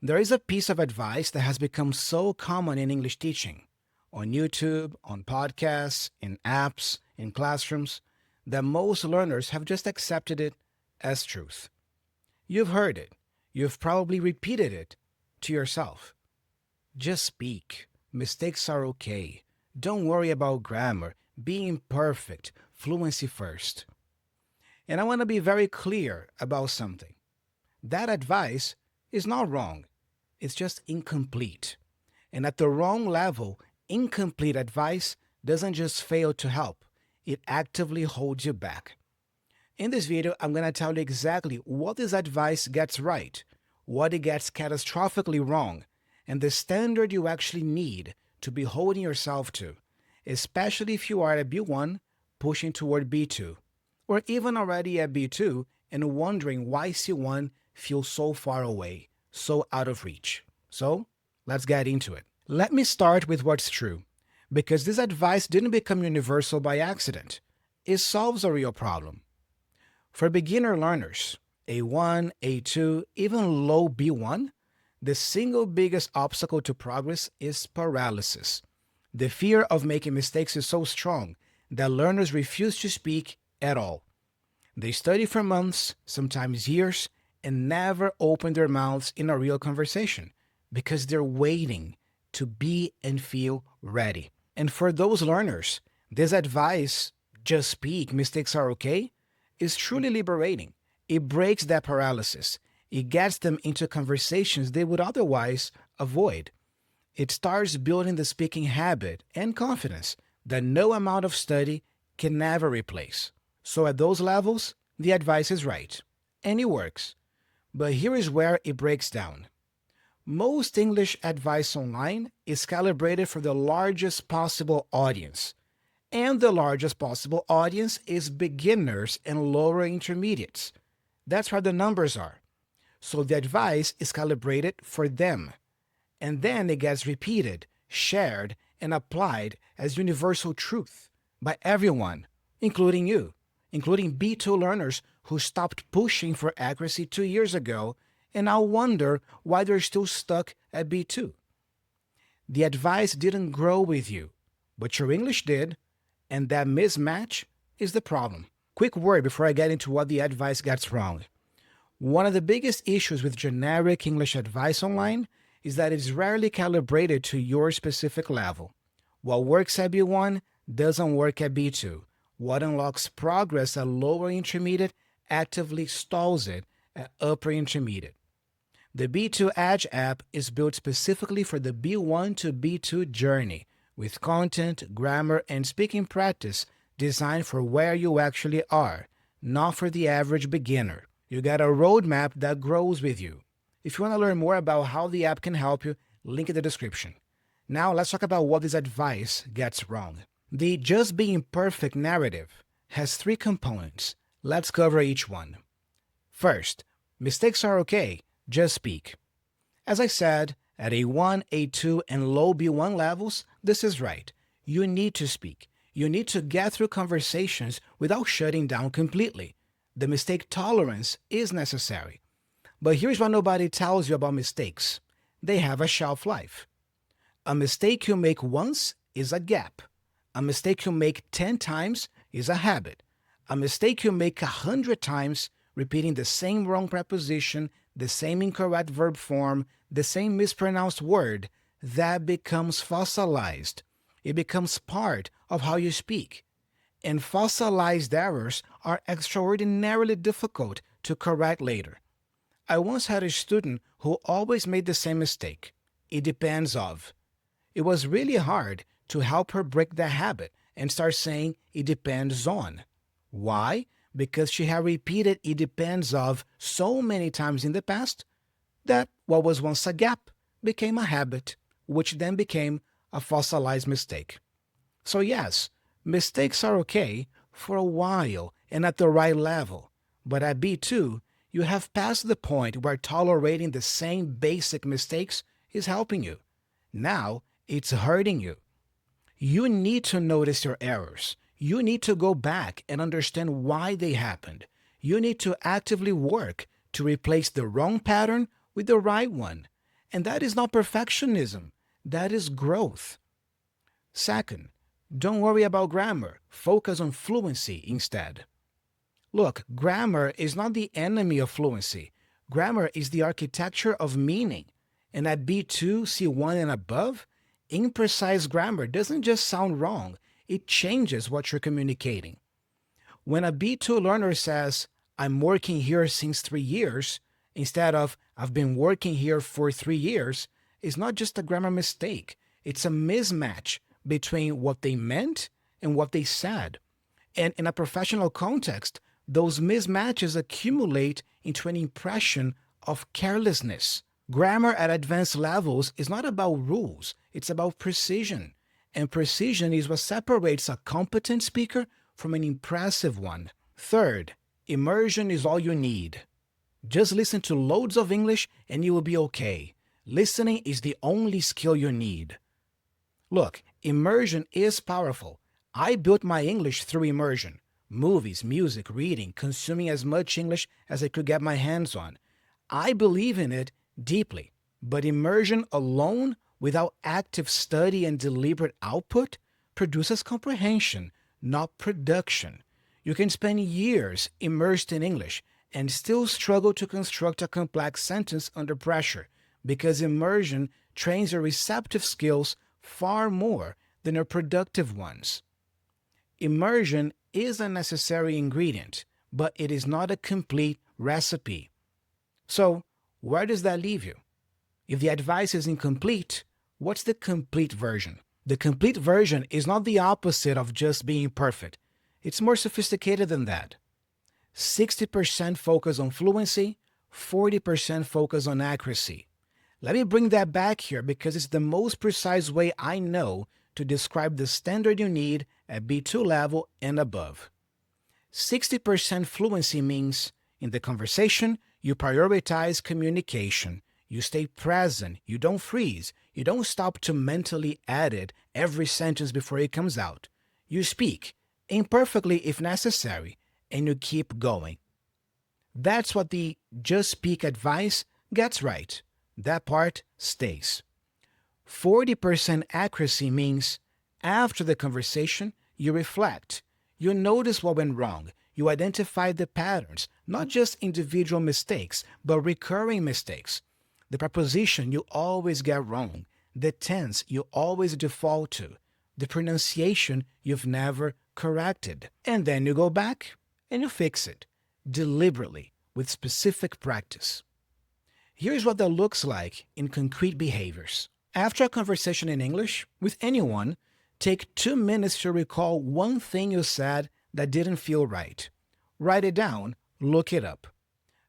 There is a piece of advice that has become so common in English teaching, on YouTube, on podcasts, in apps, in classrooms, that most learners have just accepted it as truth. You've heard it. You've probably repeated it to yourself. Just speak. Mistakes are okay. Don't worry about grammar. Be imperfect. Fluency first. And I want to be very clear about something. That advice is not wrong. It's just incomplete. And at the wrong level, incomplete advice doesn't just fail to help, it actively holds you back. In this video, I'm going to tell you exactly what this advice gets right, what it gets catastrophically wrong, and the standard you actually need to be holding yourself to, especially if you are at B1 pushing toward B2, or even already at B2 and wondering why C1 feels so far away, so out of reach. So, let's get into it. Let me start with what's true, because this advice didn't become universal by accident. It solves a real problem. For beginner learners, A1, A2, even low B1, the single biggest obstacle to progress is paralysis. The fear of making mistakes is so strong that learners refuse to speak at all. They study for months, sometimes years, and never open their mouths in a real conversation because they're waiting to be and feel ready. And for those learners, this advice, just speak, mistakes are okay, is truly liberating. It breaks that paralysis. It gets them into conversations they would otherwise avoid. It starts building the speaking habit and confidence that no amount of study can never replace. So at those levels, the advice is right, and it works. But here is where it breaks down. Most English advice online is calibrated for the largest possible audience, and the largest possible audience is beginners and lower intermediates. That's where the numbers are. So the advice is calibrated for them, and then it gets repeated, shared, and applied as universal truth by everyone, including you, including B2 learners who stopped pushing for accuracy 2 years ago and now wonder why they're still stuck at B2. The advice didn't grow with you, but your English did, and that mismatch is the problem. Quick word before I get into what the advice gets wrong. One of the biggest issues with generic English advice online is that it's rarely calibrated to your specific level. What works at B1 doesn't work at B2. What unlocks progress at lower intermediate actively stalls it at upper intermediate. The B2 Edge app is built specifically for the B1 to B2 journey, with content, grammar, and speaking practice designed for where you actually are, not for the average beginner. You got a roadmap that grows with you. If you want to learn more about how the app can help you, link in the description. Now let's talk about what this advice gets wrong. The just being perfect narrative has 3 components. Let's cover each one. First, mistakes are okay, just speak. As I said, at A1, A2, and low B1 levels, this is right. You need to speak. You need to get through conversations without shutting down completely. The mistake tolerance is necessary. But here's what nobody tells you about mistakes. They have a shelf life. A mistake you make once is a gap. A mistake you make 10 times is a habit. A mistake you make 100 times, repeating the same wrong preposition, the same incorrect verb form, the same mispronounced word, that becomes fossilized. It becomes part of how you speak. And fossilized errors are extraordinarily difficult to correct later. I once had a student who always made the same mistake. It depends of. It was really hard to help her break that habit and start saying it depends on. Why? Because she had repeated it depends of so many times in the past that what was once a gap became a habit, which then became a fossilized mistake. So yes, mistakes are okay for a while and at the right level, but at B2, you have passed the point where tolerating the same basic mistakes is helping you. Now, it's hurting you. You need to notice your errors. You need to go back and understand why they happened. You need to actively work to replace the wrong pattern with the right one. And that is not perfectionism, that is growth. Second, don't worry about grammar. Focus on fluency instead. Look, grammar is not the enemy of fluency. Grammar is the architecture of meaning. And at B2, C1, and above, imprecise grammar doesn't just sound wrong, it changes what you're communicating. When a B2 learner says, I'm working here since 3 years, instead of, I've been working here for 3 years, it's not just a grammar mistake. It's a mismatch between what they meant and what they said. And in a professional context, those mismatches accumulate into an impression of carelessness. Grammar at advanced levels is not about rules, it's about precision. And precision is what separates a competent speaker from an impressive one. Third, immersion is all you need. Just listen to loads of English and you will be okay. Listening is the only skill you need. Look, immersion is powerful. I built my English through immersion. Movies, music, reading, consuming as much English as I could get my hands on. I believe in it deeply, but immersion alone, without active study and deliberate output, produces comprehension, not production. You can spend years immersed in English and still struggle to construct a complex sentence under pressure, because immersion trains your receptive skills far more than your productive ones. Immersion is a necessary ingredient, but it is not a complete recipe. So, where does that leave you? If the advice is incomplete, what's the complete version? The complete version is not the opposite of just being perfect. It's more sophisticated than that. 60% focus on fluency, 40% focus on accuracy. Let me bring that back here because it's the most precise way I know to describe the standard you need at B2 level and above. 60% fluency means in the conversation, you prioritize communication. You stay present. You don't freeze. You don't stop to mentally edit every sentence before it comes out. You speak, imperfectly if necessary, and you keep going. That's what the just speak advice gets right. That part stays. 40% accuracy means after the conversation, you reflect. You notice what went wrong. You identify the patterns, not just individual mistakes, but recurring mistakes. The preposition you always get wrong, the tense you always default to, the pronunciation you've never corrected. And then you go back and you fix it, deliberately, with specific practice. Here's what that looks like in concrete behaviors. After a conversation in English with anyone, take 2 minutes to recall one thing you said that didn't feel right. Write it down, look it up.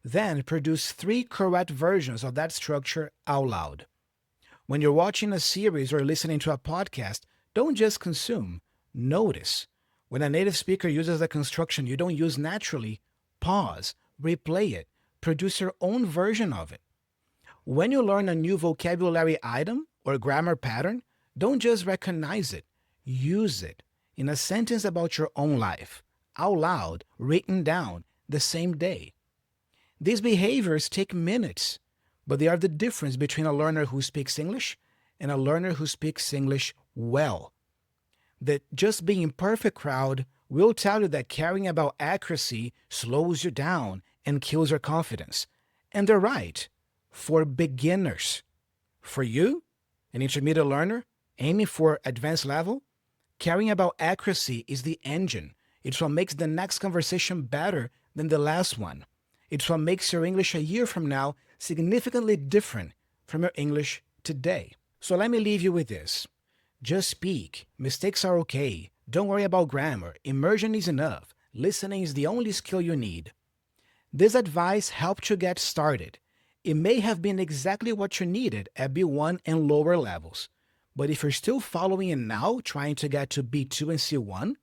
Then produce 3 correct versions of that structure out loud. When you're watching a series or listening to a podcast, don't just consume, notice. When a native speaker uses a construction you don't use naturally, pause, replay it, produce your own version of it. When you learn a new vocabulary item or grammar pattern, don't just recognize it, use it in a sentence about your own life, out loud, written down, the same day. These behaviors take minutes, but they are the difference between a learner who speaks English and a learner who speaks English well. The just being perfect crowd will tell you that caring about accuracy slows you down and kills your confidence. And they're right, for beginners. For you, an intermediate learner, aiming for advanced level, caring about accuracy is the engine. It's what makes the next conversation better than the last one. It's what makes your English a year from now significantly different from your English today. So let me leave you with this. Just speak. Mistakes are okay. Don't worry about grammar. Immersion is enough. Listening is the only skill you need. This advice helped you get started. It may have been exactly what you needed at B1 and lower levels. But if you're still following it now, trying to get to B2 and C1,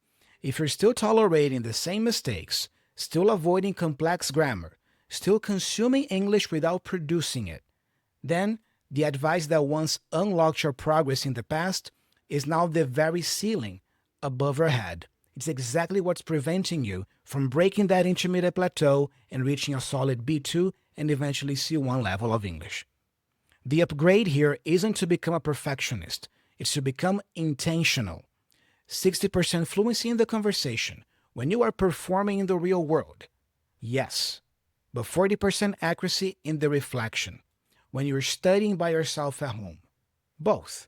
if you're still tolerating the same mistakes, still avoiding complex grammar, still consuming English without producing it, then the advice that once unlocked your progress in the past is now the very ceiling above your head. It's exactly what's preventing you from breaking that intermediate plateau and reaching a solid B2 and eventually C1 level of English. The upgrade here isn't to become a perfectionist, it's to become intentional. 60% fluency in the conversation when you are performing in the real world. Yes, but 40% accuracy in the reflection when you're studying by yourself at home. Both.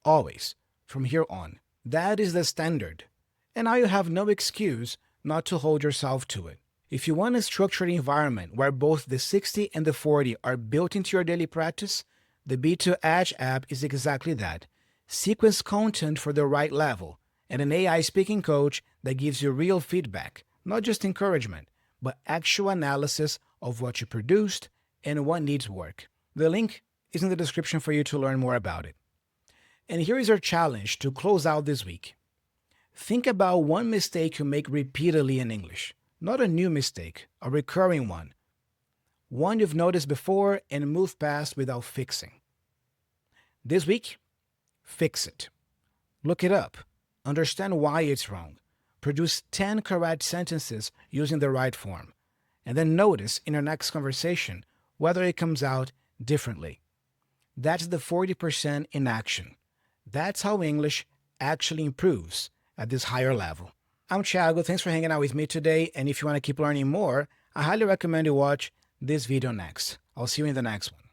Always. From here on. That is the standard. And now you have no excuse not to hold yourself to it. If you want a structured environment where both the 60 and the 40 are built into your daily practice, the B2 Edge app is exactly that. Sequence content for the right level, and an AI speaking coach that gives you real feedback, not just encouragement, but actual analysis of what you produced and what needs work. The link is in the description for you to learn more about it. And here is our challenge to close out this week. Think about one mistake you make repeatedly in English. Not a new mistake, a recurring one. One you've noticed before and moved past without fixing. This week, fix it. Look it up. Understand why it's wrong. Produce 10 correct sentences using the right form. And then notice in your next conversation whether it comes out differently. That's the 40% in action. That's how English actually improves at this higher level. I'm Thiago. Thanks for hanging out with me today. And if you want to keep learning more, I highly recommend you watch this video next. I'll see you in the next one.